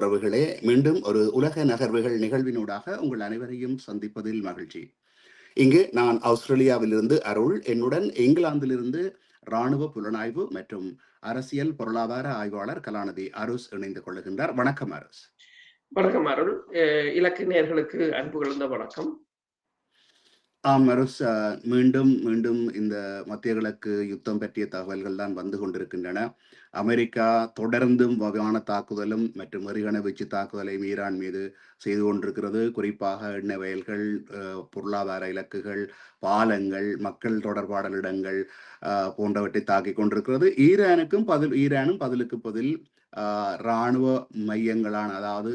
உறவுகளே, மீண்டும் ஒரு உலக நகர்வுகள் நிகழ்வினூடாக உங்கள் அனைவரையும் சந்திப்பதில் மகிழ்ச்சி. இங்கு நான் ஆஸ்திரேலியாவிலிருந்து அருள், என்னுடன் இங்கிலாந்திலிருந்து இராணுவ புலனாய்வு மற்றும் அரசியல் பொருளாதார ஆய்வாளர் கலாநிதி அருஸ் இணைந்து கொள்ளுகின்றார். வணக்கம் அருஸ். வணக்கம் அருள். இலக்கு நேயர்களுக்கு அன்பு கலந்த வணக்கம். அருஸ், மீண்டும் மீண்டும் இந்த மத்திய கிழக்கு யுத்தம் பற்றிய தகவல்கள் தான் வந்து கொண்டிருக்கின்றன. அமெரிக்கா தொடர்ந்தும் விமான தாக்குதலும் மற்றும் எறிகணை வீச்சு தாக்குதலையும் ஈரான் மீது செய்து கொண்டிருக்கிறது. குறிப்பாக எண்ணெய் வயல்கள், பொருளாதார இலக்குகள், பாலங்கள், மக்கள் தொடர்பாடல் இடங்கள் போன்றவற்றை தாக்கி கொண்டிருக்கிறது. ஈரானும் பதிலுக்கு பதில் இராணுவ மையங்களான, அதாவது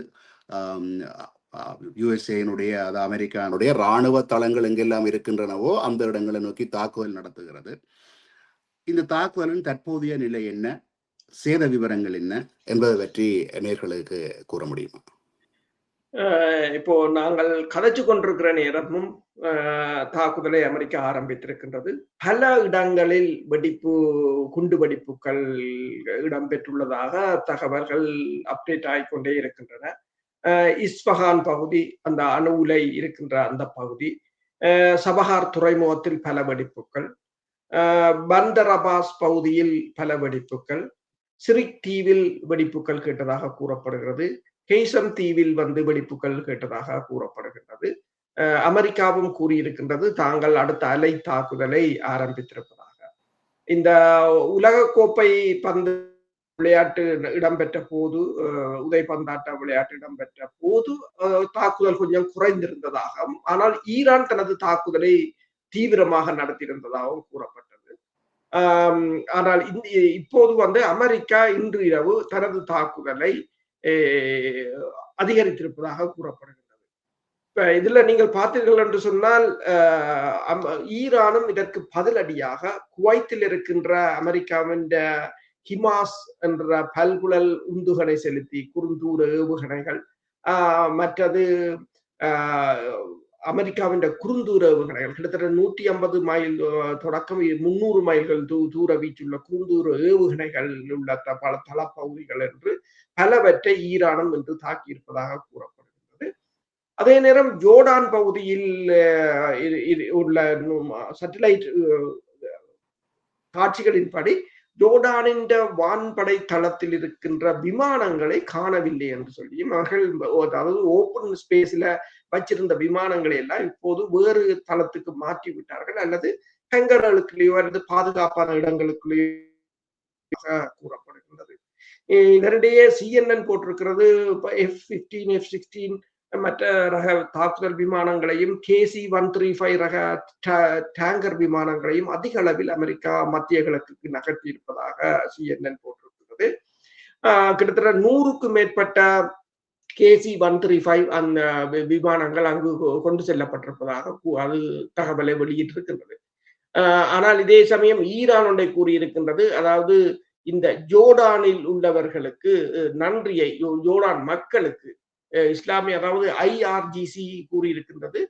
யுஎஸ்ஏனுடைய, அது அமெரிக்கானுடைய இராணுவ தளங்கள் எங்கெல்லாம் இருக்கின்றனவோ அந்த இடங்களை நோக்கி தாக்குதல் நடத்துகிறது. இந்த தாக்குதலின் தற்போதைய நிலை என்ன, சேத விவரங்கள் என்ன என்பதை பற்றி நேயர்களுக்கு கூற முடியுமா? இப்போ நாங்கள் கதைச்சு கொண்டிருக்கிற நேரமும் தாக்குதலை அமெரிக்கா ஆரம்பித்திருக்கின்றது. பல இடங்களில் குண்டு வெடிப்புகள் இடம்பெற்றுள்ளதாக தகவல்கள் அப்டேட் ஆகிக்கொண்டே இருக்கின்றன. இஸ்பஹான் பகுதி, அந்த அணு உலை இருக்கின்ற அந்த பகுதி, சபஹார் துறைமுகத்தில் பல வெடிப்புகள், பந்தர் அபாஸ் பகுதியில் பல வெடிப்புகள், சிரிக் தீவில் வெடிப்புகள் கேட்டதாக கூறப்படுகிறது. ஹெய்சம் தீவில் வெடிப்புகள் கேட்டதாக கூறப்படுகின்றது. அமெரிக்காவும் கூறியிருக்கின்றது தாங்கள் அடுத்த அலை தாக்குதலை ஆரம்பித்திருப்பதாக. இந்த உலகக்கோப்பை பந்து விளையாட்டு இடம்பெற்ற போது, உதைபந்தாட்ட விளையாட்டு இடம்பெற்ற போது தாக்குதல் கொஞ்சம் குறைந்திருந்ததாகவும், ஆனால் ஈரான் தனது தாக்குதலை தீவிரமாக நடத்தியிருந்ததாகவும் கூறப்பட்டது. ஆனால் இப்போது அமெரிக்கா இன்று இரவு தனது தாக்குதலை அதிகரித்திருப்பதாக கூறப்படுகின்றது. இப்ப இதுல நீங்கள் பார்த்தீர்கள் என்று சொன்னால், ஈரானும் இதற்கு பதிலடியாக குவைத்தில் இருக்கின்ற அமெரிக்காவின் ஹிமாஸ் என்ற பல்குழல் உந்துகணை செலுத்தி குறுந்தூர ஏவுகணைகள், மற்றது அமெரிக்காவின் குறுந்தூர ஏவுகணைகள், கிட்டத்தட்ட 150 மைல் தொடக்கம் 300 மைல்கள் தூர வீச்சுள்ள குறுந்தூர ஏவுகணைகள் உள்ள பல தளப்பகுதிகள் என்று பலவற்றை ஈரானும் என்று தாக்கியிருப்பதாக கூறப்படுகிறது. அதே நேரம் ஜோர்டான் பகுதியில் உள்ள சேட்டலைட் காட்சிகளின்படி ஜோர்டானின் வான்படை தளத்தில் இருக்கின்ற விமானங்களை காணவில்லை என்று சொல்லியும், அவர்கள் அதாவது ஓப்பன் ஸ்பேஸ்ல வச்சிருந்த விமானங்களை எல்லாம் இப்போது வேறு தளத்துக்கு மாற்றி விட்டார்கள், அல்லது ஹேங்கர்களுக்குள்ளேயோ அல்லது பாதுகாப்பான இடங்களுக்குள்ளேயோ கூறப்படுகின்றது. இதனிடையே CNN போட்டிருக்கிறது F-15, F-16 மற்ற ரக தாக்குதல் விமானங்களையும் KC-135 ரக டேங்கர் விமானங்களையும் அதிக அளவில் அமெரிக்கா மத்திய கிழக்குக்கு நகர்த்தி இருப்பதாக CNN போட்டிருக்கிறது. கிட்டத்தட்ட 100க்கும் மேற்பட்ட KC-135 அந்த விமானங்கள் அங்கு கொண்டு செல்லப்பட்டிருப்பதாக அது தகவலை வெளியிட்டிருக்கின்றது. ஆனால் இதே சமயம் ஈரான் ஒன்றை கூறியிருக்கின்றது, அதாவது இந்த ஜோர்டானில் உள்ளவர்களுக்கு நன்றியை, ஜோர்டான் மக்களுக்கு, இஸ்லாமிய, அதாவது IRGC கூறியிருக்கின்றது,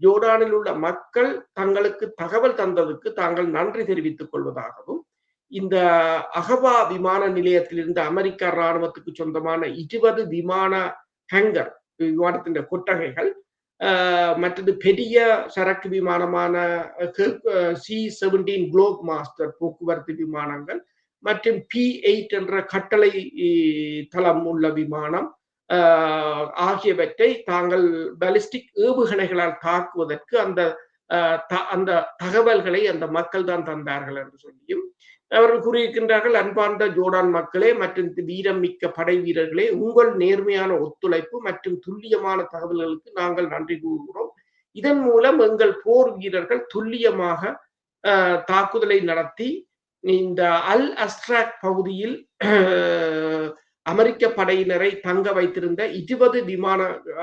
ஜோர்டானில் உள்ள மக்கள் தங்களுக்கு தகவல் தந்ததுக்கு தாங்கள் நன்றி தெரிவித்துக் கொள்வதாகவும், இந்த அகபா விமான நிலையத்திலிருந்து அமெரிக்கா இராணுவத்துக்கு சொந்தமான 20 விமான ஹேங்கர், விமானத்தின் கொட்டகைகள், மற்றது பெரிய சரக்கு விமானமான C-17 குளோப் மாஸ்டர் போக்குவரத்து விமானங்கள் மற்றும் P-8 என்ற கட்டளை தளம் உள்ள விமானம் ஆகியவற்றை தாங்கள் பாலிஸ்டிக் ஏவுகணைகளால் தாக்குவதற்கு அந்த தகவல்களை அந்த மக்கள் தான் தந்தார்கள் என்று சொல்லியும் அவர்கள் கூறியிருக்கின்றார்கள். அன்பார்ந்த ஜோர்டான் மக்களே மற்றும் வீரம் மிக்க படை வீரர்களே, உங்கள் நேர்மையான ஒத்துழைப்பு மற்றும் துல்லியமான தகவல்களுக்கு நாங்கள் நன்றி கூறுகிறோம். இதன் மூலம் எங்கள் போர் வீரர்கள் துல்லியமாக தாக்குதலை நடத்தி இந்த அல் அஸ்ட்ராக் பகுதியில் அமெரிக்க படையினரை தங்க வைத்திருந்த 20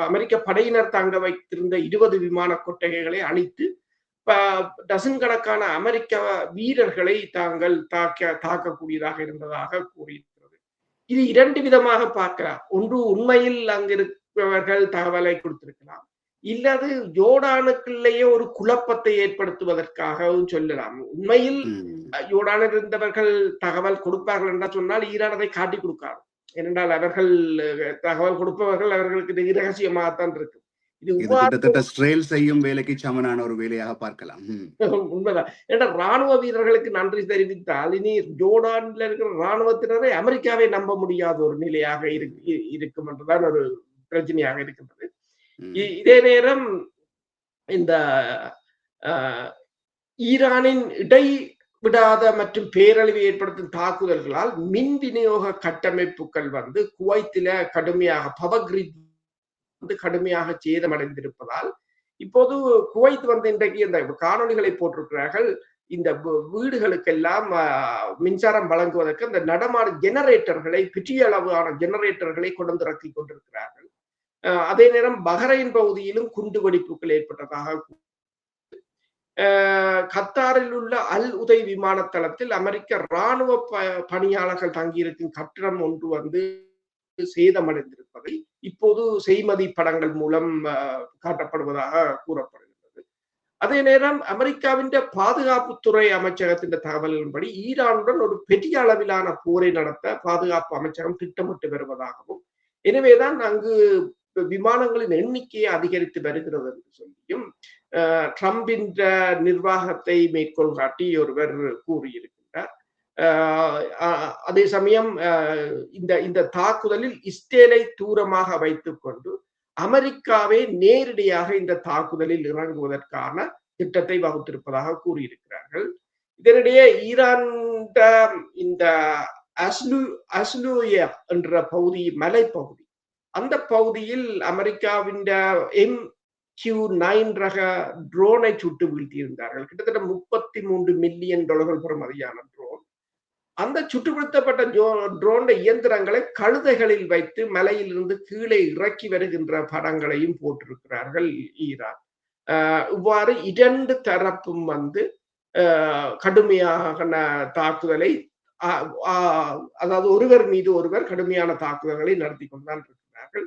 அமெரிக்க படையினர் தங்க வைத்திருந்த 20 விமான கொட்டகைகளை அழித்து டசன் கணக்கான அமெரிக்க வீரர்களை தாங்கள் தாக்கக்கூடியதாக இருந்ததாக கூறியிருக்கிறது. இது 2 விதமாக பார்க்கலாம். ஒன்று, உண்மையில் அங்கிருப்பவர்கள் தகவலை கொடுத்திருக்கலாம், இல்லது ஜோர்டானுக்குள்ளேயே ஒரு குழப்பத்தை ஏற்படுத்துவதற்காகவும் சொல்லலாம். உண்மையில் ஜோர்டானில் இருந்தவர்கள் தகவல் கொடுப்பார்கள் என்று சொன்னால் ஈரான் அதை காட்டி கொடுக்காது. ஏனென்றால் அவர்கள் தகவல் கொடுப்பவர்கள் அவர்களுக்கு இது இரகசியமாகத்தான் இருக்கு. இது இது கிட்டத்தட்ட ஸ்ட்ரேல் செய்யும் வேலைக்கு சமனான ஒரு வேலையாக பார்க்கலாம். உண்மைதான். ஏன்னா ராணுவ வீரர்களுக்கு நன்றி தெரிவித்தால் இனி ஜோர்டான்ல இருக்கிற ராணுவத்தினரை அமெரிக்காவை நம்ப முடியாத ஒரு நிலையாக இருக்கும் என்றுதான் ஒரு பிரச்சனையாக இருக்கின்றது. இதே நேரம் இந்த ஈரானின் இடைவிடாத மற்றும் பேரழிவை ஏற்படுத்தும் தாக்குதல்களால் மின் விநியோக கட்டமைப்புகள் குவைத்தில கடுமையாக பவர் கிரிட் கடுமையாக சேதமடைந்திருப்பதால் இப்போது குவைத் இன்றைக்கு இந்த காணொலிகளை போட்டிருக்கிறார்கள். இந்த வீடுகளுக்கெல்லாம் மின்சாரம் வழங்குவதற்கு அந்த நடமாடு ஜெனரேட்டர்களை பெரிய அளவான ஜெனரேட்டர்களை கொண்டு இறக்கி கொண்டிருக்கிறார்கள். அதே நேரம் பஹ்ரைன் பகுதியிலும் குண்டுவெடிப்புகள் ஏற்பட்டதாக கத்தாரில் உள்ள அல் உதை விமான தளத்தில் அமெரிக்க ராணுவ பணியாளர்கள் தங்கியிருக்கும் கட்டிடம் ஒன்று சேதமடைந்திருப்பதை இப்போது செய்மதி படங்கள் மூலம் காட்டப்படுவதாக கூறப்படுகிறது. அதே நேரம் அமெரிக்காவின் பாதுகாப்புத்துறை அமைச்சகத்தின் தகவலின்படி ஈரானுடன் ஒரு பெரிய அளவிலான போரை நடத்த பாதுகாப்பு அமைச்சகம் திட்டமிட்டு வருவதாகவும், எனவேதான் அங்கு விமானங்களின் எண்ணிக்கையை அதிகரித்து வருகிறது என்று சொல்லியும் ட்ரம்பின் நிர்வாகத்தை மேற்கோள் காட்டி ஒருவர் கூறியிருக்கின்றார். அதே சமயம் இந்த தாக்குதலில் இஸ்ரேலை தூரமாக வைத்துக் கொண்டு அமெரிக்காவே நேரடியாக இந்த தாக்குதலில் இறங்குவதற்கான திட்டத்தை வகுத்திருப்பதாக கூறியிருக்கிறார்கள். இதனிடையே ஈரான் இந்த அஸ்லூயா என்ற பகுதி மலைப்பகுதி, அந்த பகுதியில் அமெரிக்காவின் MQ-9 ரக ட்ரோனை சுட்டு வீழ்த்தியிருந்தார்கள். கிட்டத்தட்ட $33 மில்லியன் பெறுமதியான ட்ரோன். அந்த சுட்டுப்படுத்தப்பட்ட ட்ரோன் இயந்திரங்களை கழுதைகளில் வைத்து மலையிலிருந்து கீழே இறக்கி வருகின்ற படங்களையும் போட்டிருக்கிறார்கள் ஈரான். இவ்வாறு இரண்டு தரப்பும் கடுமையான தாக்குதலை, அதாவது ஒருவர் மீது ஒருவர் கடுமையான தாக்குதல்களை நடத்தி கொண்டுதான் இருக்கிறார்கள்.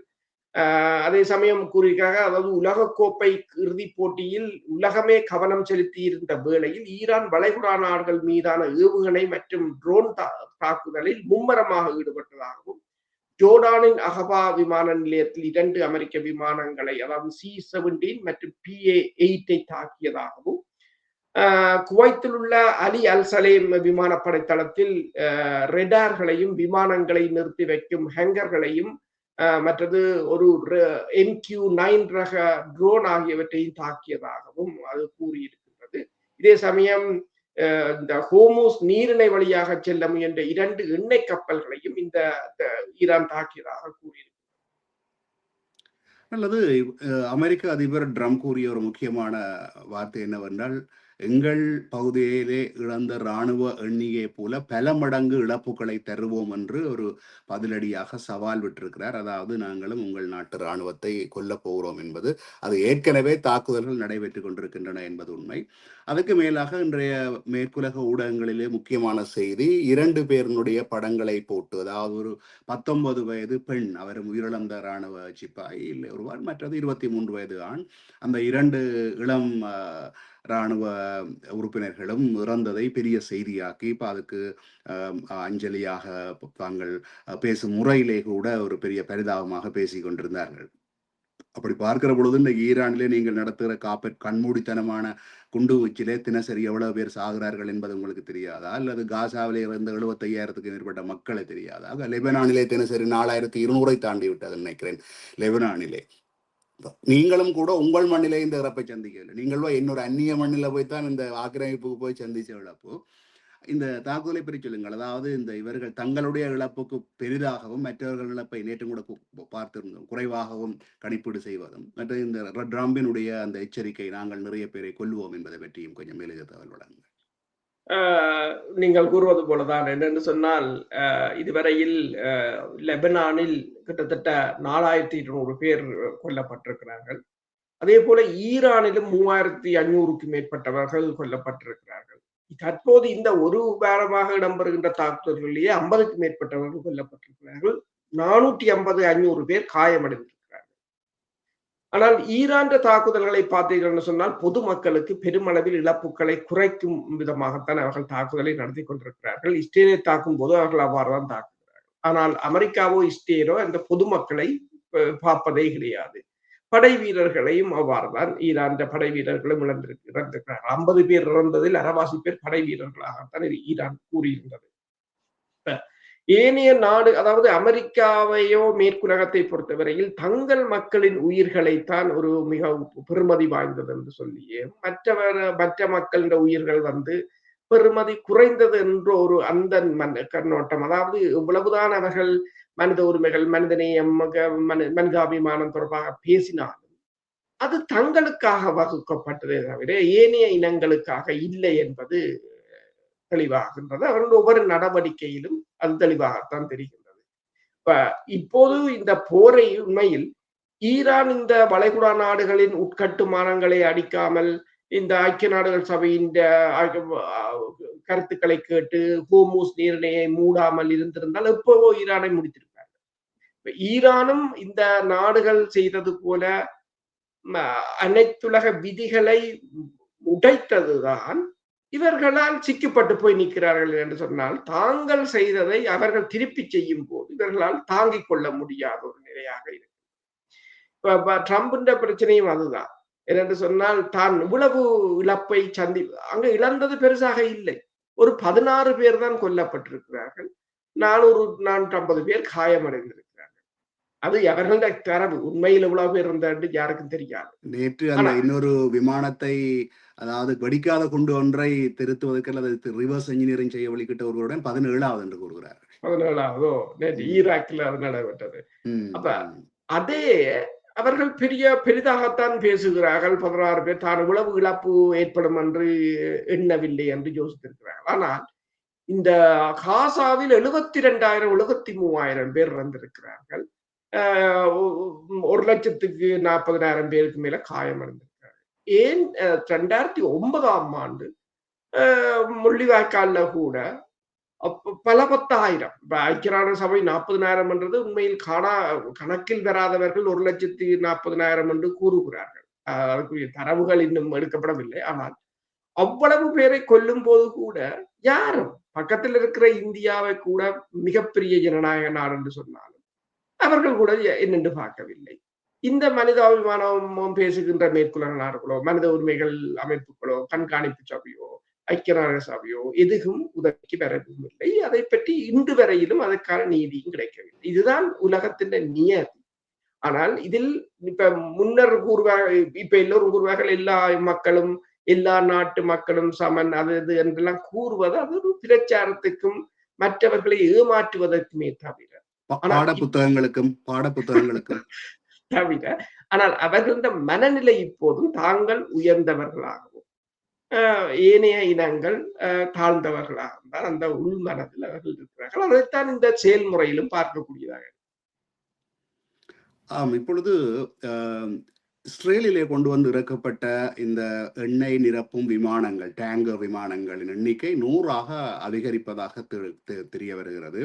அதே சமயம் கூறியிருக்காங்க, அதாவது உலகக்கோப்பை இறுதிப் போட்டியில் உலகமே கவனம் செலுத்தி இருந்த வேளையில் ஈரான் வளைகுடா நாடுகள் மீதான ஏவுகணை மற்றும் ட்ரோன் தாக்குதலில் மும்மரமாக ஈடுபட்டதாகவும், ஜோர்டானின் அகபா விமான நிலையத்தில் 2 அமெரிக்க விமானங்களை, அதாவது C-17 மற்றும் PA-8 தாக்கியதாகவும், குவைத்தில் உள்ள அலி அல் சலேம் விமானப்படை தளத்தில் ரெடார்களையும் விமானங்களை நிறுத்தி வைக்கும் ஹேங்கர்களையும் மற்றது ஒரு MQ-9 ரக ட்ரோன் ஆகியவற்றையும் தாக்கியதாகவும் அது கூறியிருக்கின்றது. இதே சமயம் இந்த ஹோமூஸ் நீரிணை வழியாக செல்ல முயன்ற 2 எண்ணெய் கப்பல்களையும் இந்த ஈரான் தாக்கியதாக கூறியிருக்கிறது. அல்லது அமெரிக்க அதிபர் ட்ரம்ப் கூறிய ஒரு முக்கியமான வார்த்தை என்னவென்றால், எங்கள் பகுதியிலே இழந்த இராணுவ எண்ணியை போல பல மடங்கு இழப்புகளை தருவோம் என்று ஒரு பதிலடியாக சவால் விட்டிருக்கிறார். அதாவது நாங்களும் உங்கள் நாட்டு இராணுவத்தை கொல்லப் போகிறோம் என்பது. அது ஏற்கனவே தாக்குதல்கள் நடைபெற்றுக் கொண்டிருக்கின்றன என்பது உண்மை. அதுக்கு மேலாக இன்றைய மேற்குலக ஊடகங்களிலே முக்கியமான செய்தி, 2 பேருடைய படங்களை போட்டு, அதாவது ஒரு 19 வயது பெண், அவர் உயிரிழந்த இராணுவ சிப்பாய் ஒருவர், மற்றது 23 வயது ஆண், அந்த 2 இளம் இராணுவ உறுப்பினர்களும் இறந்ததை பெரிய செய்தியாக்கி, இப்போ அதுக்கு அஞ்சலியாக தாங்கள் பேசும் முறையிலே கூட ஒரு பெரிய பரிதாபமாக பேசிக் கொண்டிருந்தார்கள். அப்படி பார்க்கிற பொழுது இந்த ஈரானிலே நீங்கள் நடத்துகிற கண்மூடித்தனமான குண்டு வீச்சிலே தினசரி எவ்வளவு பேர் சாகிறார்கள் என்பது உங்களுக்கு தெரியாதா? அல்லது காசாவிலே இருந்து 75,000க்கு மேற்பட்ட மக்களை தெரியாதா? லெபனானிலே தினசரி 4,200 தாண்டி விட்டது நினைக்கிறேன். லெபனானிலே நீங்களும் கூட உங்கள் மண்ணிலே இந்த இறப்பை சந்திக்கவில்லை. நீங்களோ இன்னொரு அந்நிய மண்ணில போய்த்தான் இந்த ஆக்கிரமிப்புக்கு போய் சந்திச்ச இழப்பு. இந்த தாக்குதலை பற்றி சொல்லுங்கள். அதாவது இந்த இவர்கள் தங்களுடைய இழப்புக்கு பெரிதாகவும் மற்றவர்கள் இழப்பை நேற்று கூட பார்த்திருந்தோம் குறைவாகவும் கணிப்பீடு செய்வதும், மற்ற இந்த ட்ரம்பினுடைய அந்த எச்சரிக்கை, நாங்கள் நிறைய பேரை கொல்லுவோம் என்பதை பற்றியும் கொஞ்சம் மேலே தகவல் வழங்குங்கள். நீங்கள் கூறுவது போலதான். என்னென்று சொன்னால், இதுவரையில் லெபனானில் கிட்டத்தட்ட 4,200 பேர் கொல்லப்பட்டிருக்கிறார்கள். அதே போல ஈரானிலும் 3,500க்கும் மேற்பட்டவர்கள் கொல்லப்பட்டிருக்கிறார்கள். தற்போது இந்த ஒரு வாரமாக இடம்பெறுகின்ற தாக்குதல்களிலேயே 50க்கும் மேற்பட்டவர்கள் கொல்லப்பட்டிருக்கிறார்கள். 450-500 பேர் காயமடைந்திருக்கிறார்கள். ஆனால் ஈரான் தாக்குதல்களை பார்த்தீர்கள் சொன்னால் பொதுமக்களுக்கு பெருமளவில் இழப்புகளை குறைக்கும் விதமாகத்தான் அவர்கள் தாக்குதலை நடத்தி கொண்டிருக்கிறார்கள். இஸ்ரேலை தாக்கும் போது அவர்கள் அவ்வாறுதான் தாக்குகிறார்கள். ஆனால் அமெரிக்காவோ இஸ்ரேலோ அந்த பொதுமக்களை பார்ப்பதே கிடையாது. படை வீரர்களையும் அவ்வாறுதான் ஈரான் படை வீரர்களும் இறந்திருக்கிறார். 50 பேர் இறந்ததில் அரைவாசி பேர் படை வீரர்களாகத்தான் ஈரான் கூறியிருந்தது. ஏனைய நாடு, அதாவது அமெரிக்காவையோ மேற்குலகத்தை பொறுத்தவரையில் தங்கள் மக்களின் உயிர்களைத்தான் ஒரு மிக பெருமதி வாய்ந்தது என்று சொல்லியே மற்ற மக்களின் உயிர்கள் பெருமதி குறைந்தது என்ற ஒரு அந்த கண்ணோட்டம், அதாவது இவ்வளவுதான் அவர்கள் மனித உரிமைகள், மனிதநேயம், மனிதாபிமானம் தொடர்பாக பேசினாலும் அது தங்களுக்காக வகுக்கப்பட்டதே தவிர ஏனைய இனங்களுக்காக இல்லை என்பது தெளிவாகின்றது. அவர்களுடைய ஒவ்வொரு நடவடிக்கையிலும் அது தெளிவாகத்தான் தெரிகின்றது. இப்போது இந்த போரை உண்மையில் ஈரான் இந்த வளைகுடா நாடுகளின் உட்கட்டுமானங்களை அடிக்காமல் இந்த ஐக்கிய நாடுகள் சபையின் கருத்துக்களை கேட்டு ஹோர்முஸ் நீரிணையை மூடாமல் இருந்திருந்தால் எப்பவோ ஈரானை முடித்திருப்பார்கள். ஈரானும் இந்த நாடுகள் செய்தது போல அனைத்துலக விதிகளை உடைத்ததுதான் இவர்களால் சிக்கப்பட்டு போய் நிற்கிறார்கள் என்று சொன்னால், தாங்கள் செய்ததை அவர்கள் திருப்பி செய்யும் போது இவர்களால் தாங்கிக் கொள்ள முடியாத ஒரு நிலையாக இருக்கு. ட்ரம்பின் பிரச்சனையும் அதுதான். என்று சொன்னால், தான் இவ்வளவு இழப்பை அங்க இழந்தது பெருசாக இல்லை. ஒரு 16 பேர் தான் கொல்லப்பட்டிருக்கிறார்கள். 450 பேர் காயமடைந்திருக்கிறார்கள். அது அவர்களுடைய தரவு. உண்மையில் எவ்வளவு பேர் இருந்தாண்டு யாருக்கும் தெரியாது. நேற்று அந்த இன்னொரு விமானத்தை, அதாவது வெடிக்காத குண்டு ஒன்றை திருத்துவதற்கு அல்லது ரிவர்ஸ் இன்ஜினியரிங் செய்ய வழிகிட்ட ஒருவருடன் 17வது என்று கூறுகிறார். 17வதோ நேற்று ஈராக்கில் அது நடைபெற்றது. அப்ப அதே அவர்கள் பெரிதாகத்தான் பேசுகிறார்கள். 16 பேர் தான் இவ்வளவு இழப்பு ஏற்படும் என்று எண்ணவில்லை என்று யோசித்திருக்கிறார்கள். ஆனால் இந்த காசாவில் 72,000 73,000 பேர் இறந்திருக்கிறார்கள். 1,40,000 பேருக்கு மேல காயமடைந்திருக்கிறார்கள். ஏன் 2009ஆம் ஆண்டு முள்ளிவாய்க்கால்ல கூட பல 10,000, ஐக்கிய நாடுகள் சபை 40,000 என்றது உண்மையில் கணக்கில் வராதவர்கள் 1,40,000 என்று கூறுகிறார்கள். அதற்குரிய தரவுகள் இன்னும் எடுக்கப்படவில்லை. ஆனால் அவ்வளவு பேரை கொல்லும் போது கூட யாரும் பக்கத்தில் இருக்கிற இந்தியாவை கூட மிகப்பெரிய ஜனநாயக நாடு என்று சொன்னாலும் அவர்கள் கூட என்னென்று பார்க்கவில்லை. இந்த மனிதாபிமானம் பேசுகின்ற மேற்குலக நாடுகளோ, மனித உரிமைகள் அமைப்புகளோ, கண்காணிப்பு சபையோ, ஐக்கிய நாடுகள் சபையோ எதுவும் உதவிக்கு வரவும் இல்லை. அதை பற்றி இன்று வரையிலும் அதற்கான நீதியும் கிடைக்கவில்லை. இதுதான் உலகத்தின் நியதி. ஆனால் இதில் இப்ப முன்னர் கூறுவார்கள், இப்ப எல்லோரும் கூறுவார்கள் எல்லா மக்களும் எல்லா நாட்டு மக்களும் சமன் அது என்றெல்லாம் கூறுவது அது ஒரு பிரச்சாரத்துக்கும் மற்றவர்களை ஏமாற்றுவதற்குமே தவிர பாடப்புத்தகங்களுக்கும் தவிர, ஆனால் அவர்களின் மனநிலை இப்போதும் தாங்கள் உயர்ந்தவர்களாகவும் ஏனைய இனங்கள் தாழ்ந்தவர்களாக தான் அந்த உள் மனதில் அவர்கள் இருக்கிறார்கள். அதைத்தான் இந்த செயல்முறையிலும் பார்க்கக்கூடியதாக. இப்பொழுது இஸ்ரேலிலே கொண்டு வந்து இறக்கப்பட்ட இந்த எண்ணெய் நிரப்பும் விமானங்கள், டேங்கர் விமானங்களின் எண்ணிக்கை 100ஆக அதிகரிப்பதாக தெரிய வருகிறது.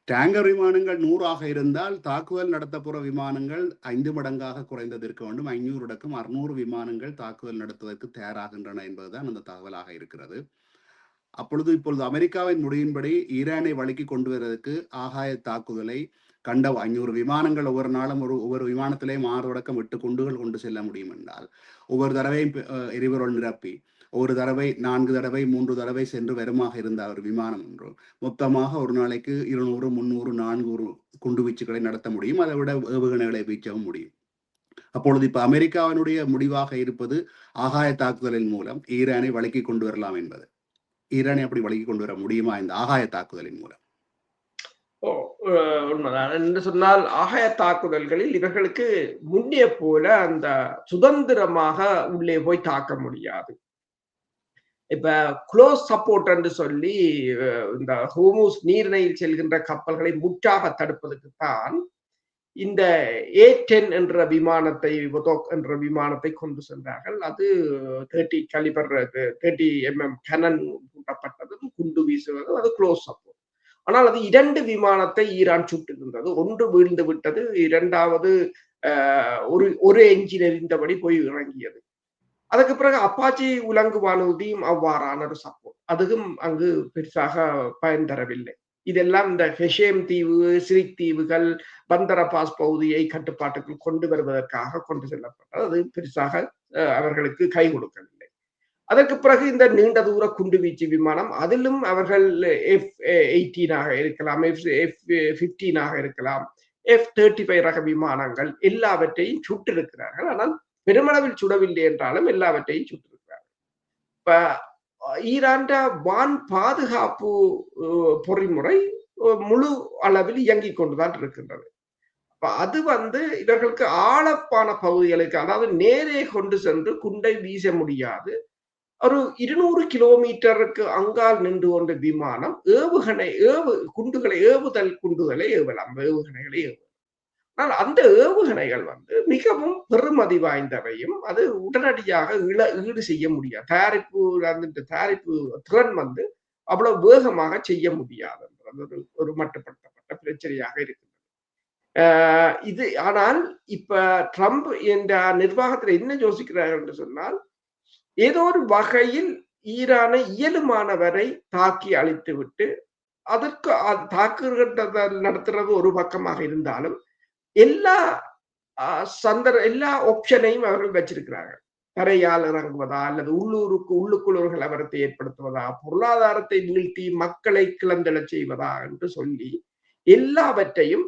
டேங்கர் விமானங்கள் 100ஆக இருந்தால் தாக்குதல் நடத்தப்போற விமானங்கள் 5 மடங்காக குறைந்தது இருக்க வேண்டும். 500 600 விமானங்கள் தாக்குதல் நடத்துவதற்கு தயாராகின்றன என்பதுதான் அந்த தகவலாக இருக்கிறது. இப்பொழுது அமெரிக்காவின் முடிவின்படி ஈரானை வழிக்கு கொண்டு வருவதற்கு ஆகாய தாக்குதலை கண்ட 500 விமானங்கள் ஒவ்வொரு நாளும் ஒவ்வொரு விமானத்திலே 6 தொடக்கம் 8 குண்டுகள் கொண்டு செல்ல முடியும் என்றால், ஒவ்வொரு தடவையும் எரிபொருள் நிரப்பி ஒரு தடவை 4 தடவை 3 தடவை சென்று வருமாக இருந்த ஒரு விமானம் ஒன்று மொத்தமாக ஒரு நாளைக்கு 200 300 400 குண்டு வீச்சுகளை நடத்த முடியும். அதை விட ஏவுகணைகளை வீச்சவும் முடியும். அப்பொழுது இப்ப அமெரிக்காவினுடைய முடிவாக இருப்பது ஆகாய தாக்குதலின் மூலம் ஈரானை வழக்கி கொண்டு வரலாம் என்பது. ஈரானை அப்படி வழக்கி கொண்டு வர முடியுமா இந்த ஆகாய தாக்குதலின் மூலம்? உண்மைதான். என்று சொன்னால் ஆகாய தாக்குதல்களில் இவர்களுக்கு முன்னே போல அந்த சுதந்திரமாக உள்ளே போய் தாக்க முடியாது. இப்ப க்ளோஸ் சப்போர்ட் என்று சொல்லி இந்த ஹோர்முஸ் நீரிணையில் செல்கின்ற கப்பல்களை முற்றாக தடுப்பதற்கு தான் இந்த A-10 என்ற விமானத்தை என்ற விமானத்தை கொண்டு சென்றார்கள். அது 30 கலிபர் 30 mm கனன் கூட்டப்பட்டதும் குண்டு வீசுவதும் அது க்ளோஸ் சப்போர்ட். ஆனால் அது 2 விமானத்தை ஈரான் சுட்டிருந்தது. ஒன்று வீழ்ந்து விட்டது, இரண்டாவது ஒரு என்ஜின் எரிந்தபடி போய் இறங்கியது. அதுக்கு பிறகு அப்பாச்சி உலங்கு வானூர்தியும் அவ்வாறான ஒரு சப்போர்ட், அதுவும் அங்கு பெருசாக பயன் தரவில்லை. இதெல்லாம் இந்த ஹெஷேம் தீவு, சிரிக் தீவுகள், பந்தர் அப்பாஸ் பகுதியை கட்டுப்பாட்டுக்குள் கொண்டு வருவதற்காக கொண்டு செல்லப்பட்டது. அது பெருசாக அவர்களுக்கு கை கொடுக்கவில்லை. அதற்கு பிறகு இந்த நீண்ட தூர குண்டுவீச்சு விமானம், அதிலும் அவர்கள் F-18 இருக்கலாம், F-15 இருக்கலாம், F-35 ரக விமானங்கள் எல்லாவற்றையும் சுட்டிருக்கிறார்கள். ஆனால் பெருமளவில் சுடவில்லை என்றாலும் எல்லாவற்றையும் சுட்டிருக்கிறார்கள். இப்ப ஈரான் வான் பாதுகாப்பு பொறிமுறை முழு அளவில் இயங்கிக் கொண்டுதான் இருக்கின்றது. அது இவர்களுக்கு ஆழப்பான பகுதிகளுக்கு, அதாவது நேரே கொண்டு சென்று குண்டை வீச முடியாது. ஒரு 200 கிலோமீட்டருக்கு அங்கால் நின்று கொண்ட விமானம் ஏவுதல் குண்டுகளை ஏவலாம், ஏவுகணைகளை ஏவலாம். ஆனால் அந்த ஏவுகணைகள் மிகவும் பெருமதி வாய்ந்தவையும், அது உடனடியாக ஈடு செய்ய முடியாது. தயாரிப்பு திறன் அவ்வளவு வேகமாக செய்ய முடியாது. ஒரு மட்டுப்படுத்தப்பட்ட பிரச்சனையாக இருக்கு. இது ஆனால் இப்ப ட்ரம்ப் என்ற நிர்வாகத்தில் என்ன யோசிக்கிறார்கள் என்று சொன்னால், ஏதோ ஒரு வகையில் ஈரானை இயலுமானவரை தாக்கி அழித்து விட்டு, அதற்கு தாக்குதல் நடத்துறது ஒரு பக்கமாக இருந்தாலும் எல்லா ஆப்ஷனையும் அவர்கள் வச்சிருக்கிறார்கள். தரையால் இறங்குவதா, அல்லது உள்ளுக்குள் ஒரு கலவரத்தை ஏற்படுத்துவதா, பொருளாதாரத்தை வீழ்த்தி மக்களை கிளந்தெழச் செய்வதா என்று சொல்லி எல்லாவற்றையும்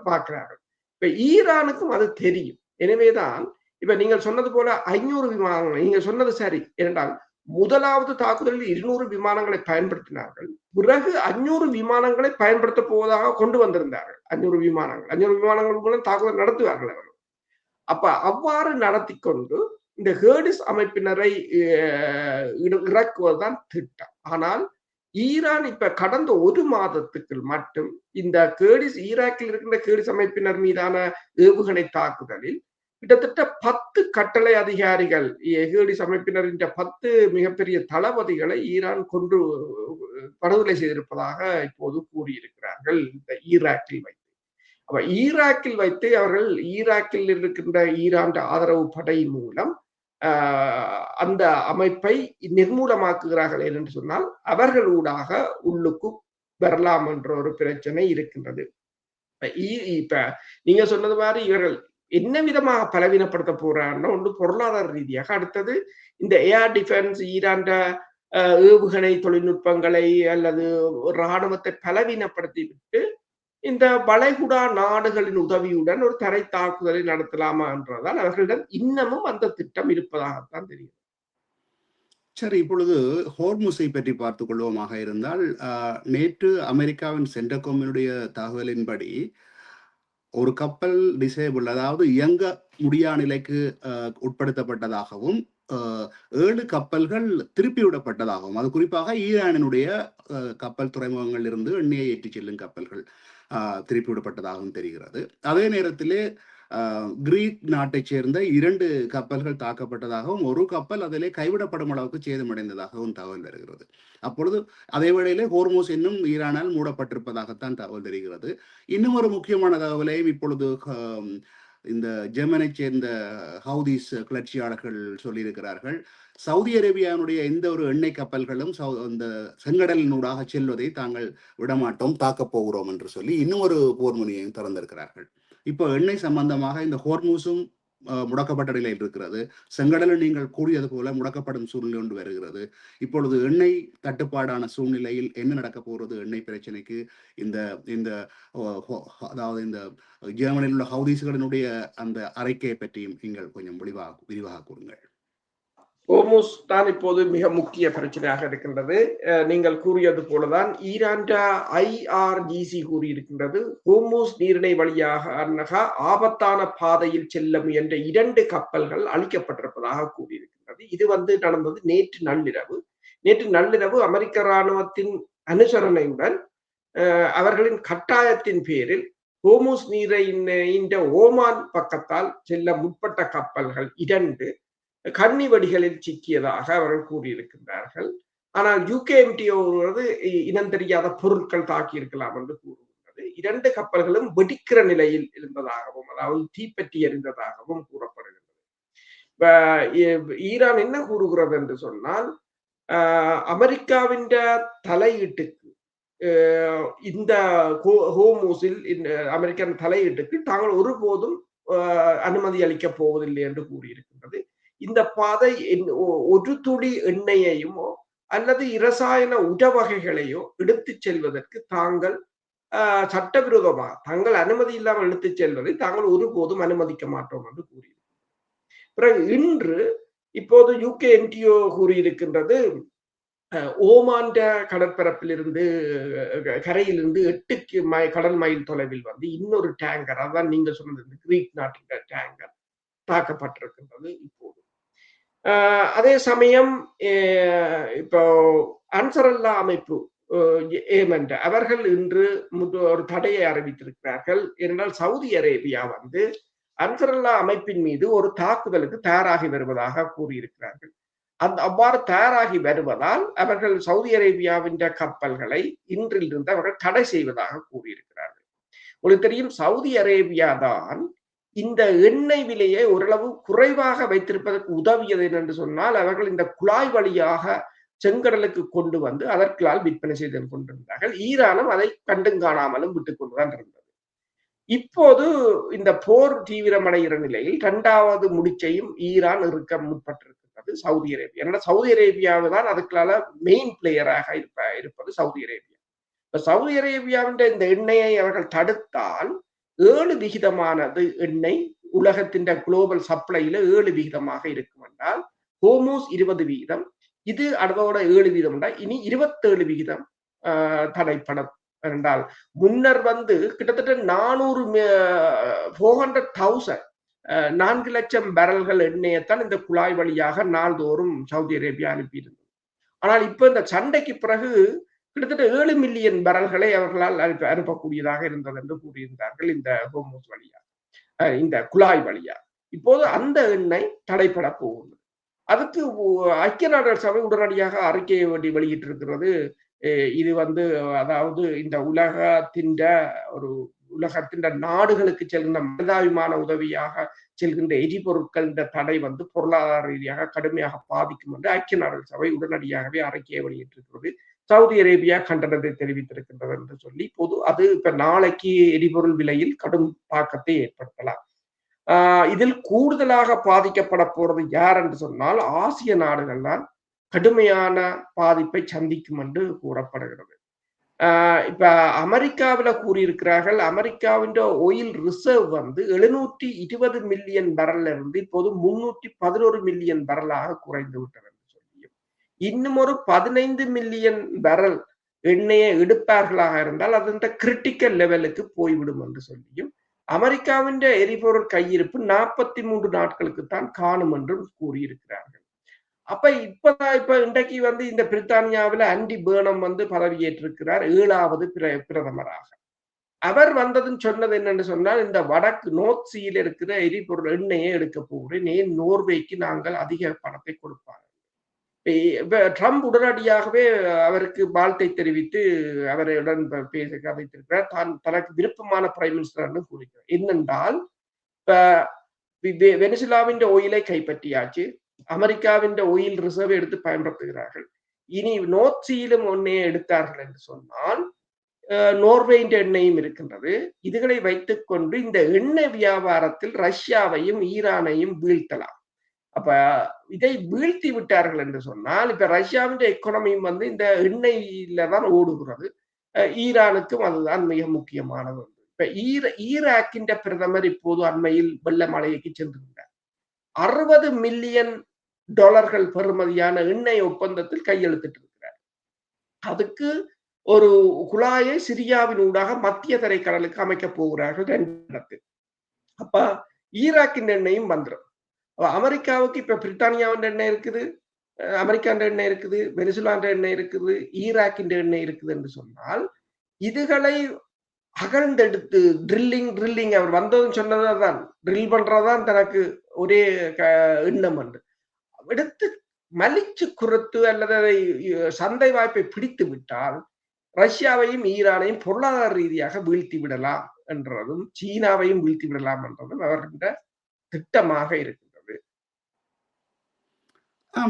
பார்க்கிறார்கள். இப்ப ஈரானுக்கும் அது தெரியும். எனவேதான் இப்ப நீங்கள் சொன்னது போல 500 விமானங்கள், நீங்க சொன்னது சரி. ஏனென்றால் முதலாவது தாக்குதலில் 200 விமானங்களை பயன்படுத்தினார்கள். பிறகு 500 விமானங்களை பயன்படுத்த போவதாக கொண்டு வந்திருந்தார்கள். 500 விமானங்கள் மூலம் தாக்குதல் நடத்துவார்கள் அவர்கள். அப்ப அவ்வாறு நடத்தி கொண்டு இந்த ஹேர்டிஸ் அமைப்பினரை இறக்குவதுதான் திட்டம். ஆனால் ஈரான் இப்ப கடந்த ஒரு மாதத்துக்குள் மட்டும் இந்த ஈராக்கில் இருக்கின்ற கேர்டிஸ் அமைப்பினர் மீதான ஏவுகணை தாக்குதலில் கிட்டத்தட்ட 10 கட்டளை அதிகாரிகள், ஹேர்டிஸ் அமைப்பினரின் 10 மிகப்பெரிய தளபதிகளை ஈரான் கொண்டு படுகொலை செய்திருப்பதாக இப்போது கூறியிருக்கிறார்கள். இந்த ஈராக்கில் வைத்து அவர்கள் ஈராக்கில் இருக்கின்ற ஈரான் ஆதரவு படை மூலம் அந்த அமைப்பை நிர்மூலமாக்குகிறார்கள் என்று சொன்னால் அவர்கள் ஊடாக உள்ளுக்கு வரலாம் என்ற ஒரு பிரச்சனை இருக்கின்றது. இப்ப நீங்க சொன்னது மாதிரி இவர்கள் என்ன விதமாக பலவீனப்படுத்த போறாங்கன்னா, ஒன்று பொருளாதார ரீதியாக, அடுத்தது இந்த ஏர் டிஃபென்ஸ், ஈரான் ஏவுகணை தொழில்நுட்பங்களை அல்லது இராணுவத்தை பலவீனப்படுத்தி விட்டு இந்த வளைகுடா நாடுகளின் உதவியுடன் ஒரு தரை தாக்குதலை நடத்தலாமா என்றதால் அவர்களிடம் இன்னமும் அந்த திட்டம் இருப்பதாகத்தான் தெரியும். சரி, இப்பொழுது ஹோர்முஸை பற்றி பார்த்துக் கொள்வோமாக இருந்தால், நேற்று அமெரிக்காவின் சென்டகோமினுடைய தகவலின்படி ஒரு கப்பல் டிசேபிள், அதாவது இயங்க முடியா நிலைக்கு உட்படுத்தப்பட்டதாகவும் 7 கப்பல்கள் திருப்பிவிடப்பட்டதாகவும், அது குறிப்பாக ஈரானினுடைய கப்பல் துறைமுகங்களில் இருந்து எண்ணெயை ஏற்றிச் செல்லும் கப்பல்கள் திருப்பிவிடப்பட்டதாகவும் தெரிகிறது. அதே நேரத்திலே கிரீக் நாட்டைச் சேர்ந்த 2 கப்பல்கள் தாக்கப்பட்டதாகவும், ஒரு கப்பல் அதிலே கைவிடப்படும் அளவுக்கு சேதமடைந்ததாகவும் தகவல் வருகிறது. அப்பொழுது அதே வேளையிலே ஹோர்முஸ் இன்னும் ஈரானால் மூடப்பட்டிருப்பதாகத்தான் தகவல் தெரிகிறது. இன்னும் ஒரு முக்கியமான தகவலையும் இப்பொழுது இந்த ஜெர்மனை சேர்ந்த ஹவுதிஸ் கிளர்ச்சியாளர்கள் சொல்லியிருக்கிறார்கள். சவுதி அரேபியாவுடைய எந்த ஒரு எண்ணெய் கப்பல்களும் இந்த செங்கடலினூடாக செல்வதை தாங்கள் விடமாட்டோம், தாக்கப் போகிறோம் என்று சொல்லி இன்னும் ஒரு போர் முனையையும் திறந்திருக்கிறார்கள். இப்போ எண்ணெய் சம்பந்தமாக இந்த ஹோர்முஸும் முடக்கப்பட்ட நிலையில் இருக்கிறது. செங்கடலில் நீங்கள் கூறியது போல முடக்கப்படும் சூழ்நிலை கொண்டு வருகிறது. இப்பொழுது எண்ணெய் தட்டுப்பாடான சூழ்நிலையில் என்ன நடக்க போகிறது எண்ணெய் பிரச்சனைக்கு? இந்த இந்த அதாவது இந்த ஜெர்மனியில் உள்ள ஹவுதீஸ்களினுடைய அந்த அறிக்கையை பற்றியும் நீங்கள் கொஞ்சம் விரிவாக கூறுங்கள். ஹோர்முஸ் தான் இப்போது மிக முக்கிய பிரச்சனையாக இருக்கின்றது. நீங்கள் கூறியது போலதான் ஈரான் IRGC கூறியிருக்கின்றது, ஹோர்முஸ் நீரிணை வழியாக ஆபத்தான பாதையில் செல்ல முயன்ற 2 கப்பல்கள் அழிக்கப்பட்டிருப்பதாக கூறியிருக்கின்றது. இது நடந்தது நேற்று நள்ளிரவு அமெரிக்க இராணுவத்தின் அனுசரணையுடன் அவர்களின் கட்டாயத்தின் பேரில் ஹோர்முஸ் நீரின் ஓமான் பக்கத்தால் செல்ல முற்பட்ட கப்பல்கள் 2 கன்னி வெடிகளில் சிக்கியதாக அவர்கள் கூறியிருக்கின்றார்கள். ஆனால் UKMTO இனம் தெரியாத பொருட்கள் தாக்கி இருக்கலாம் என்று கூறுகின்றது. 2 கப்பல்களும் வெடிக்கிற நிலையில் இருந்ததாகவும், அதாவது தீப்பற்றி எறிந்ததாகவும் கூறப்படுகின்றது. ஈரான் என்ன கூறுகிறது என்று சொன்னால், அமெரிக்காவின் தலையீட்டுக்கு இந்த ஹோமூஸில் அமெரிக்கன் தலையீட்டுக்கு தாங்கள் ஒருபோதும் அனுமதி அளிக்கப் போவதில்லை என்று கூறியிருக்கின்றது. இந்த பாதை ஒரு துளி எண்ணெயையுமோ அல்லது இரசாயன உடவகைகளையோ எடுத்துச் செல்வதற்கு தாங்கள் சட்டவிரோதமாக தங்கள் அனுமதி இல்லாமல் எடுத்துச் செல்வதை தாங்கள் ஒருபோதும் அனுமதிக்க மாட்டோம் என்று கூறியிருக்கிறார். பிறகு இன்று இப்போது UKNTO கூறியிருக்கின்றது, ஓமான் கடற்பரப்பிலிருந்து கரையிலிருந்து 8 கடல் மைல் தொலைவில் வந்து இன்னொரு டேங்கர், அதான் நீங்க சொன்னது கிரீக் நாட்டின் டேங்கர் தாக்கப்பட்டிருக்கின்றது இப்போது. அதே சமயம் இப்போ அன்சரல்லா அமைப்பு ஏமன் அவர்கள் இன்று ஒரு தடையை அறிவித்திருக்கிறார்கள். ஏனென்றால் சவுதி அரேபியா வந்து அன்சரல்லா அமைப்பின் மீது ஒரு தாக்குதலுக்கு தயாராகி வருவதாக கூறியிருக்கிறார்கள். அவ்வாறு தயாராகி வருவதால் அவர்கள் சவுதி அரேபியாவின் கப்பல்களை இன்றிலிருந்து அவர்கள் தடை செய்வதாக கூறியிருக்கிறார்கள். உங்களுக்கு தெரியும், சவுதி அரேபியா தான் இந்த எண்ணெய் விலையை ஓரளவு குறைவாக வைத்திருப்பதற்கு உதவியது என்று சொன்னால், அவர்கள் இந்த குழாய் வழியாக செங்கடலுக்கு கொண்டு வந்து அதற்கால் விற்பனை செய்து கொண்டிருந்தார்கள். ஈரானும் அதை கண்டும் காணாமலும் விட்டுக் கொண்டுதான் இருந்தது. இப்போது இந்த போர் தீவிரமடைகிற நிலையில் 2வது முடிச்சையும் ஈரான் இருக்க முற்பட்டிருக்கிறது சவுதி அரேபியா. ஏன்னா சவுதி அரேபியாவை தான் அதுக்கால மெயின் பிளேயராக இருப்பது சவுதி அரேபியா. இப்ப சவுதி அரேபியாவின் இந்த எண்ணெயை அவர்கள் தடுத்தால் 7% எண்ணெய் உலகத்தின் குளோபல் சப்ளைல 7% இருக்கும் என்றால், ஹோமூஸ் 20%, இது அதோட 7% இனி 27% தடைப்படும் என்றால், முன்னர் வந்து கிட்டத்தட்ட 400,000 லட்சம் பேரல்கள் எண்ணெயத்தான் இந்த குழாய் வழியாக நாள்தோறும் சவுதி அரேபியா அனுப்பியிருந்தது. ஆனால் இப்ப இந்த சண்டைக்கு பிறகு கிட்டத்தட்ட 7 மில்லியன் பேரல்களை அவர்களால் அனுப்பக்கூடியதாக இருந்தது என்று கூறியிருந்தார்கள் இந்த ஹோமூஸ் வழியா, இந்த குழாய் வழியா. இப்போது அந்த எண்ணெய் தடைப்பட போகுது. அதுக்கு ஐக்கிய நாடுகள் சபை உடனடியாக அறிக்கையை வெளியிட்டிருக்கிறது. இது வந்து அதாவது இந்த உலகத்தின் நாடுகளுக்கு செல்கின்ற மனிதாபிமான உதவியாக செல்கின்ற எரிபொருட்கள் இந்த தடை வந்து பொருளாதார ரீதியாக கடுமையாக பாதிக்கும் என்று ஐக்கிய நாடுகள் சபை உடனடியாகவே அறிக்கையை வெளியிட்டிருக்கிறது. சவுதி அரேபியா கண்டனத்தை தெரிவித்திருக்கின்றது என்று சொல்லி, பொது அது இப்ப நாளைக்கு எரிபொருள் விலையில் கடும் தாக்கத்தை ஏற்படுத்தலாம். இதில் கூடுதலாக பாதிக்கப்பட போறது யார் என்று சொன்னால், ஆசிய நாடுகள் தான் கடுமையான பாதிப்பை சந்திக்கும் என்று கூறப்படுகிறது. இப்ப அமெரிக்காவில கூறியிருக்கிறார்கள், அமெரிக்காவின் ஆயில் ரிசர்வ் வந்து 720 மில்லியன் பேரல்ல இருந்து இப்போது 311 மில்லியன் பேரலாக குறைந்து விட்டது என்று சொல்லியும், இன்னும் ஒரு 15 மில்லியன் பேரல் எண்ணெயை எடுப்பார்களாக இருந்தால் அது இந்த கிரிட்டிக்கல் லெவலுக்கு போய்விடும் என்று சொல்லியும், அமெரிக்காவின் எரிபொருள் கையிருப்பு 43 நாட்களுக்கு தான் காணும் என்றும் கூறியிருக்கிறார்கள். அப்ப இப்ப இன்றைக்கு வந்து இந்த பிரித்தானியாவில் ஆண்டி பேர்னம் வந்து பதவியேற்றிருக்கிறார் 7வது பிரதமராக. அவர் வந்ததுன்னு சொன்னது என்னன்னு சொன்னால், இந்த வடக்கு நோர்த் சீல இருக்கிற எரிபொருள் எண்ணெயை எடுக்க போகிறேன், ஏன் நோர்வேக்கு நாங்கள் அதிக பணத்தை கொடுப்பாங்க. ட்ரம்ப் உடனடியாகவே அவருக்கு வாழ்த்தை தெரிவித்து அவருடன் பேச கதைத்திருக்கிறார். தனக்கு விருப்பமான பிரைம் மினிஸ்டர்னு கூறுகிறார். என்னென்றால், வெனிசுலாவின் ஓயிலை கைப்பற்றியாச்சு, அமெரிக்காவின் ஓயில் ரிசர்வ் எடுத்து பயன்படுத்துகிறார்கள். இனி நோர்த் சீலும் எண்ணெயை எடுத்தார்கள் என்று சொன்னால், நோர்வேயின் எண்ணெயும் இருக்கின்றது. இதுகளை வைத்துக் கொண்டு இந்த எண்ணெய் வியாபாரத்தில் ரஷ்யாவையும் ஈரானையும் வீழ்த்தலாம். அப்ப இதை வீழ்த்தி விட்டார்கள் என்று சொன்னால், இப்ப ரஷ்யாவின் எக்கானமியும் வந்து இந்த எண்ணெயில தான் ஓடுகிறது. ஈரானுக்கும் அதுதான் மிக முக்கியமானது. இப்ப ஈராக்கின் பிரதமர் இப்போது அண்மையில் வெள்ளமலைக்கு சென்றிருந்தார். $60 மில்லியன் பெறுமதியான எண்ணெய் ஒப்பந்தத்தில் கையெழுத்திட்டு இருக்கிறார். அதுக்கு ஒரு குழாயை சிரியாவின் ஊடாக மத்திய தரைக்கடலுக்கு அமைக்க போகிறார்கள் 2 இடத்தில். அப்ப ஈராக்கின் எண்ணெயும் வந்துடும். அமெரிக்காவுக்கு இப்ப பிரித்தானியாவின் எண்ணெய் இருக்குது, அமெரிக்கான் எண்ணெய் இருக்குது, வெனிசுலான் எண்ணெய் இருக்குது, ஈராக்கின் எண்ணெய் இருக்குது என்று சொன்னால், இதுகளை அகழ்ந்தெடுத்து ட்ரில்லிங் அவர் வந்ததுன்னு சொன்னதான் ட்ரில் பண்றதுதான் தனக்கு ஒரே எண்ணம் என்று எடுத்து மலிச்சு குறைத்து அல்லது அதை சந்தை வாய்ப்பை பிடித்து விட்டால் ரஷ்யாவையும் ஈரானையும் பொருளாதார ரீதியாக வீழ்த்தி விடலாம் என்றதும், சீனாவையும் வீழ்த்தி விடலாம் என்றதும் அவர்கிட்ட திட்டமாக இருக்கின்றது.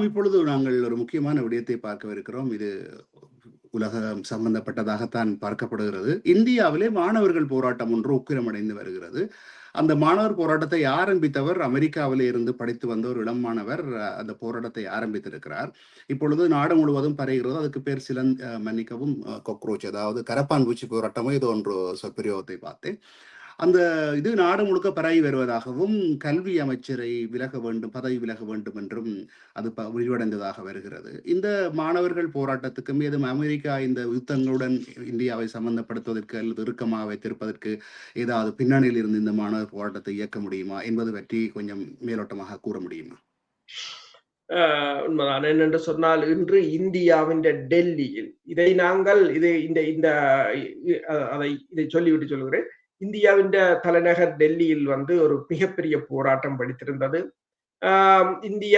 இப்பொழுது நாங்கள் ஒரு முக்கியமான விடயத்தை பார்க்க இருக்கிறோம். இது உலகம் சம்பந்தப்பட்டதாகத்தான் பார்க்கப்படுகிறது. இந்தியாவிலே மாணவர்கள் போராட்டம் ஒன்று உக்கிரமடைந்து வருகிறது. அந்த மாணவர் போராட்டத்தை ஆரம்பித்தவர் அமெரிக்காவிலே இருந்து படித்து வந்த ஒரு இளம் மாணவர் அந்த போராட்டத்தை ஆரம்பித்திருக்கிறார். இப்பொழுது நாடு முழுவதும் பரவுகிறது. அதுக்கு பேர் மன்னிக்கவும், கொக்ரோச், அதாவது கரப்பான் பூச்சி போராட்டமோ ஏதோ ஒன்று சொற்பிரயோகத்தை பார்த்தேன். அந்த இது நாடு முழுக்க பரவி வருவதாகவும், கல்வி அமைச்சரை விலக வேண்டும், பதவி விலக வேண்டும் என்றும் அது விரிவடைந்ததாக வருகிறது. இந்த மாணவர்கள் போராட்டத்துக்கு மீதும் அமெரிக்கா இந்த யுத்தங்களுடன் இந்தியாவை சம்பந்தப்படுத்துவதற்கு அல்லது இறுக்கமாக வைத்திருப்பதற்கு ஏதாவது பின்னணியில் இருந்து இந்த மாணவர் போராட்டத்தை இயக்க முடியுமா என்பது பற்றி கொஞ்சம் மேலோட்டமாக கூற முடியுமா? உண்மைதான். என்னென்று சொன்னால், இன்று இந்தியாவின் டெல்லியில் இதை நாங்கள் இதை சொல்லிவிட்டு சொல்கிறேன். இந்தியாவின் தலைநகர் டெல்லியில் ஒரு மிகப்பெரிய போராட்டம் வெடித்திருந்தது. இந்திய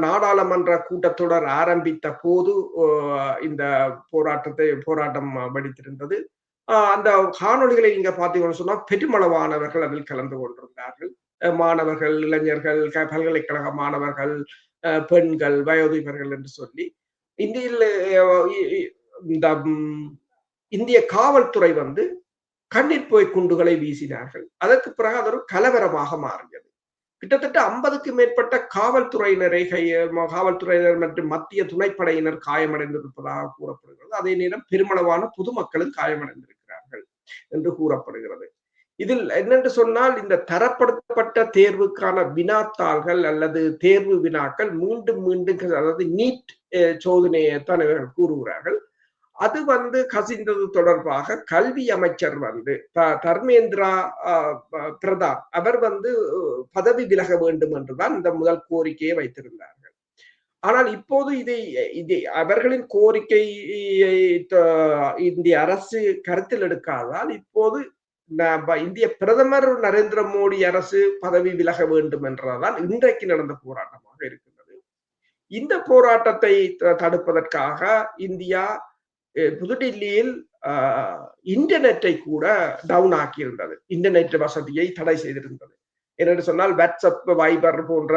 நாடாளுமன்ற கூட்டத்தொடர் ஆரம்பித்த போது இந்த போராட்டம் வெடித்திருந்தது. அந்த காணொளிகளை நீங்க பார்த்தீங்கன்னு சொன்னா பெருமளவானவர்கள் அதில் கலந்து கொண்டிருந்தார்கள். மாணவர்கள், இளைஞர்கள், பல்கலைக்கழக மாணவர்கள், பெண்கள், வயோதிபர்கள் என்று சொல்லி இந்த இந்திய காவல்துறை கண்ணீர் போய் குண்டுகளை வீசினார்கள். அதற்கு பிறகு அது ஒரு கலவரமாக மாறியது. கிட்டத்தட்ட 50க்கும் மேற்பட்ட காவல்துறையினர் மற்றும் மத்திய துணைப்படையினர் காயமடைந்திருப்பதாக கூறப்படுகிறது. அதே நேரம் பெருமளவான பொதுமக்களும் காயமடைந்திருக்கிறார்கள் என்று கூறப்படுகிறது. இதில் என்னென்று சொன்னால், இந்த தரப்படுத்தப்பட்ட தேர்வுக்கான வினாத்தாள்கள் அல்லது தேர்வு வினாக்கள் மீண்டும் மீண்டும், அதாவது நீட் சோதனையைத்தான் இவர்கள் கூறுகிறார்கள். அது கசிந்தது தொடர்பாக கல்வி அமைச்சர் தர்மேந்திரா பிரதான் அவர் பதவி விலக வேண்டும் என்றுதான் இந்த முதல் கோரிக்கையை வைத்திருந்தார்கள். ஆனால் இப்போது இதை அவர்களின் கோரிக்கையை இந்திய அரசு கருத்தில் எடுக்காதால் இப்போது இந்திய பிரதமர் நரேந்திர மோடி அரசு பதவி விலக வேண்டும் என்றதான் இன்றைக்கு நடந்த போராட்டமாக இருக்கின்றது. இந்த போராட்டத்தை தடுப்பதற்காக இந்தியா புதுடில்லியில் இன்டர்நெட்டை கூட டவுன் ஆக்கியிருந்தது. இன்டர்நெட் வசதியை தடை செய்திருந்தது. என்னென்னு சொன்னால், வாட்ஸ்அப், வைபர் போன்ற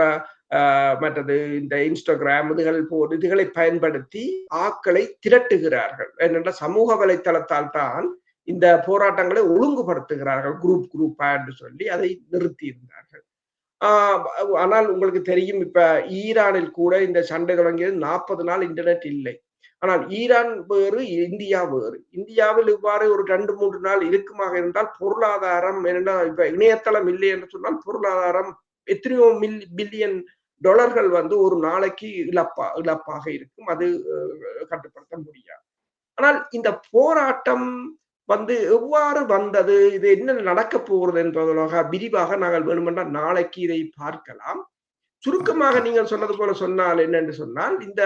மற்றது இந்த இன்ஸ்டாகிராம் இதுகளை பயன்படுத்தி ஆட்களை திரட்டுகிறார்கள். என்னென்ற சமூக வலைத்தளத்தால் தான் இந்த போராட்டங்களை ஒழுங்குபடுத்துகிறார்கள், குரூப் என்று சொல்லி அதை நிறுத்தி இருந்தார்கள். ஆனால் உங்களுக்கு தெரியும், இப்ப ஈரானில் கூட இந்த சண்டை தொடங்கியது 40 நாள் இன்டர்நெட் இல்லை. ஆனால் ஈரான் வேறு, இந்தியா வேறு. இந்தியாவில் இவ்வாறு ஒரு 2-3 நாள் இருக்குமாக இருந்தால் பொருளாதாரம் என்ன, இப்ப இணையதளம் இல்லை என்று சொன்னால் பொருளாதாரம் எத்தனையோ பில்லியன் டாலர்கள் ஒரு நாளைக்கு இழப்பாக இருக்கும். அது கட்டுப்படுத்த முடியாது. ஆனால் இந்த போராட்டம் எவ்வாறு வந்தது, இது என்ன நடக்க போகிறது என்பதாக விரிவாக நாங்கள் வேணுமென்றால் நாளைக்கு இதை பார்க்கலாம். சுருக்கமாக நீங்கள் சொன்னது போல சொன்னால் என்னென்று சொன்னால், இந்த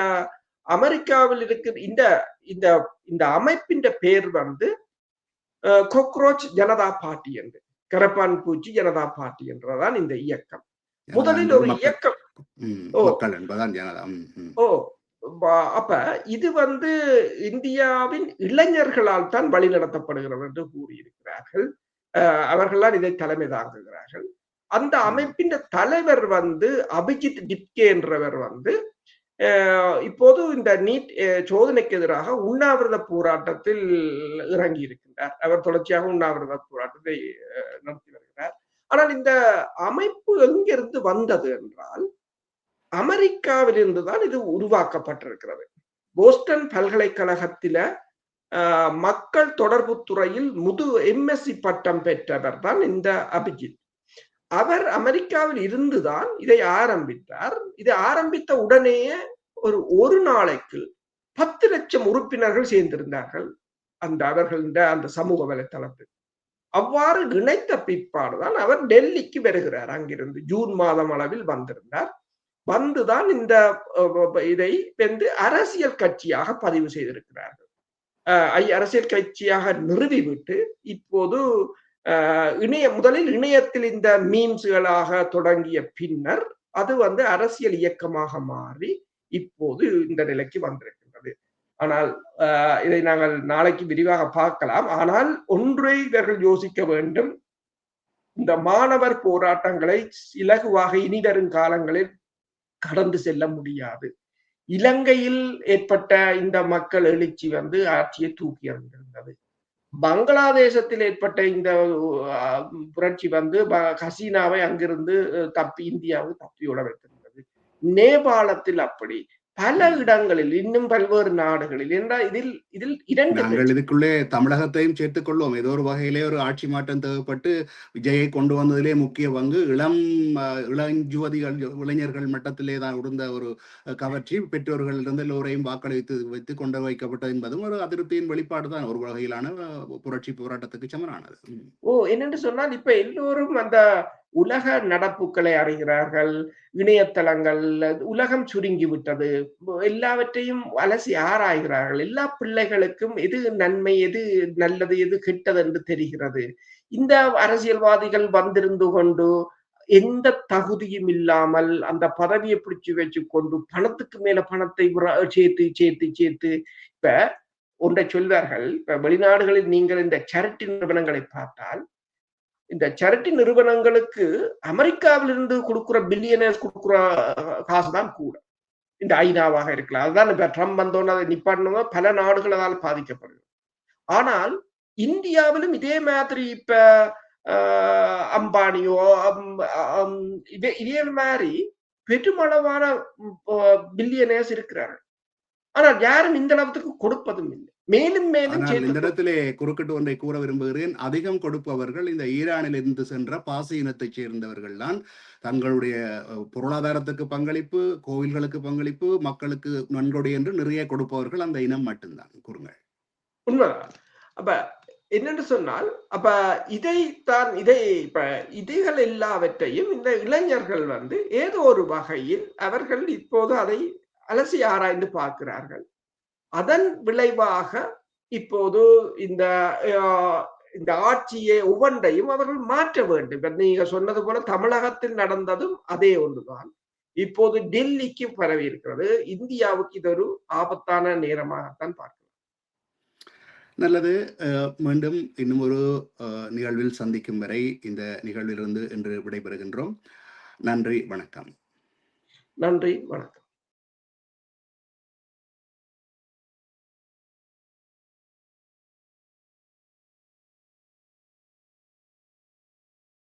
அமெரிக்காவில் இருக்கிற இந்த அமைப்பின் பேர் கொக்ரோச் ஜனதா பார்ட்டி என்று, கரப்பான் பூச்சி ஜனதா பார்ட்டி என்றதான் இந்த இயக்கம். முதலில் ஒரு இயக்கம். அப்ப இது இந்தியாவின் இளைஞர்களால் தான் வழி நடத்தப்படுகிறது என்று கூறியிருக்கிறார்கள். அவர்கள்தான் இதை தலைமை தாங்குகிறார்கள். அந்த அமைப்பின் தலைவர் அபிஜித் டிப்கே என்றவர் இப்போது இந்த நீட் சோதனைக்கு எதிராக உண்ணாவிரத போராட்டத்தில் இறங்கி இருக்கின்றார். அவர் தொடர்ச்சியாக உண்ணாவிரத போராட்டத்தை நடத்தி வருகிறார். ஆனால் இந்த அமைப்பு எங்கிருந்து வந்தது என்றால், அமெரிக்காவிலிருந்து தான் இது உருவாக்கப்பட்டிருக்கிறது. போஸ்டன் பல்கலைக்கழகத்தில மக்கள் தொடர்பு துறையில் MSc பட்டம் பெற்றவர் தான் இந்த அபிஜித். அவர் அமெரிக்காவில் இருந்துதான் இதை ஆரம்பித்தார். இதை ஆரம்பித்த உடனேயே ஒரு நாளைக்கு 10 லட்சம் உறுப்பினர்கள் சேர்ந்திருந்தார்கள் அந்த சமூக வலைத்தளத்தில். அவ்வாறு இணைத்த பிற்பாடுதான் அவர் டெல்லிக்கு வருகிறார். அங்கிருந்து ஜூன் மாதம் அளவில் வந்திருந்தார். வந்துதான் இந்த இதை அரசியல் கட்சியாக பதிவு செய்திருக்கிறார்கள். அரசியல் கட்சியாக நிறுவிவிட்டு இப்போது முதலில் இணையத்தில் இந்த மீம்ஸ்களாக தொடங்கிய பின்னர் அது அரசியல் இயக்கமாக மாறி இப்போது இந்த நிலைக்கு வந்திருக்கின்றது. ஆனால் இதை நாங்கள் நாளைக்கு விரிவாக பார்க்கலாம். ஆனால் ஒன்றை இவர்கள் யோசிக்க வேண்டும், இந்த மாணவர் போராட்டங்களை இலகுவாக இனிவரும் காலங்களில் கடந்து செல்ல முடியாது. இலங்கையில் ஏற்பட்ட இந்த மக்கள் எழுச்சி வந்து ஆட்சியை தூக்கி எறிந்திருந்தது. பங்களாதேசத்தில் ஏற்பட்ட இந்த புரட்சி வந்து ஹசீனாவை அங்கிருந்து தப்பி இந்தியாவுக்கு தப்பியோட வைத்திருந்தது. நேபாளத்தில் அப்படி பல இடங்களில் இன்னும் பல்வேறு நாடுகளில் என்றால் இதில் இதில் இரண்டு நாங்கள் இதுக்குள்ளே தமிழகத்தையும் சேர்த்துக் கொள்வோம். ஏதோ ஒரு வகையிலே ஒரு ஆட்சி மாற்றம் தேவைப்பட்டு விஜயை கொண்டு வந்ததிலே முக்கிய பங்கு இளஞ்சுவதிகள் இளைஞர்கள் மட்டத்திலே தான் இருந்த ஒரு கவர்ச்சி பெற்றோர்களிலிருந்து எல்லோரையும் வாக்களித்து வைத்து கொண்டு வைக்கப்பட்டது என்பதும் ஒரு அதிருப்தியின் வெளிப்பாடு தான். ஒரு வகையிலான புரட்சி போராட்டத்துக்கு சமனானது. என்னென்று சொன்னால் இப்ப எல்லோரும் அந்த உலக நடப்புகளை அறிகிறார்கள். இணையதளங்கள் உலகம் சுருங்கி விட்டது. எல்லாவற்றையும் அலசி ஆராய்கிறார்கள். எல்லா பிள்ளைகளுக்கும் எது நன்மை, எது நல்லது, எது கெட்டது என்று தெரிகிறது. இந்த அரசியல்வாதிகள் வந்திருந்து கொண்டு எந்த தகுதியும் இல்லாமல் அந்த பதவியை பிடிச்சு வச்சுக்கொண்டு பணத்துக்கு மேல பணத்தை சேர்த்து சேர்த்து சேர்த்து இப்ப ஒன்றை சொல்வார்கள். இப்ப வெளிநாடுகளில் நீங்கள் இந்த சேரிட்டி நிறுவனங்களை பார்த்தால் இந்த சேரிட்டி நிறுவனங்களுக்கு அமெரிக்காவிலிருந்து கொடுக்கிற பில்லியனர்ஸ் கொடுக்கிற காசு தான் கூட. இந்த ஐநாவாக இருக்கலாம். அதுதான் இப்ப ட்ரம்ப் வந்தோன்னு அதை நிப்பாட்டணும் பல நாடுகள் அதால் பாதிக்கப்படுது. ஆனால் இந்தியாவிலும் இதே மாதிரி இப்ப அம்பானியோ இதே மாதிரி பெருமளவான பில்லியனர்ஸ் இருக்கிறார்கள். ஆனால் யாரும் இந்த அளவுக்கு கொடுப்பதும் இல்லை. மேலும் மேலும் இந்த இடத்திலே குறுக்கிட்டு ஒன்றை கூற விரும்புகிறேன். அதிகம் கொடுப்பவர்கள் இந்த ஈரானில் இருந்து சென்ற பாசி இனத்தைச் சேர்ந்தவர்கள் தான். தங்களுடைய பொருளாதாரத்துக்கு பங்களிப்பு, கோவில்களுக்கு பங்களிப்பு, மக்களுக்கு நன்கொடை என்று நிறைய கொடுப்பவர்கள் அந்த இனம் மட்டும்தான். கூறுங்கள். உண்மைதான். அப்ப என்னென்று சொன்னால் அப்ப இதுகள் எல்லாவற்றையும் இந்த இளைஞர்கள் வந்து ஏதோ ஒரு வகையில் அவர்கள் இப்போது அதை அலசி ஆராய்ந்து பார்க்கிறார்கள். அதன் விளைவாக இப்போது இந்த ஆட்சியை ஒவ்வொன்றையும் அவர்கள் மாற்ற வேண்டும். நீங்க சொன்னது போல தமிழகத்தில் நடந்ததும் அதே ஒன்றுதான். இப்போது டெல்லிக்கு பரவி இருக்கிறது. இந்தியாவுக்கு இது ஒரு ஆபத்தான நேரமாகத்தான் பார்க்கிறோம். நல்லது. மீண்டும் இன்னும் ஒரு நிகழ்வில் சந்திக்கும் வரை இந்த நிகழ்விலிருந்து இன்று விடைபெறுகின்றோம். நன்றி, வணக்கம். நன்றி, வணக்கம்.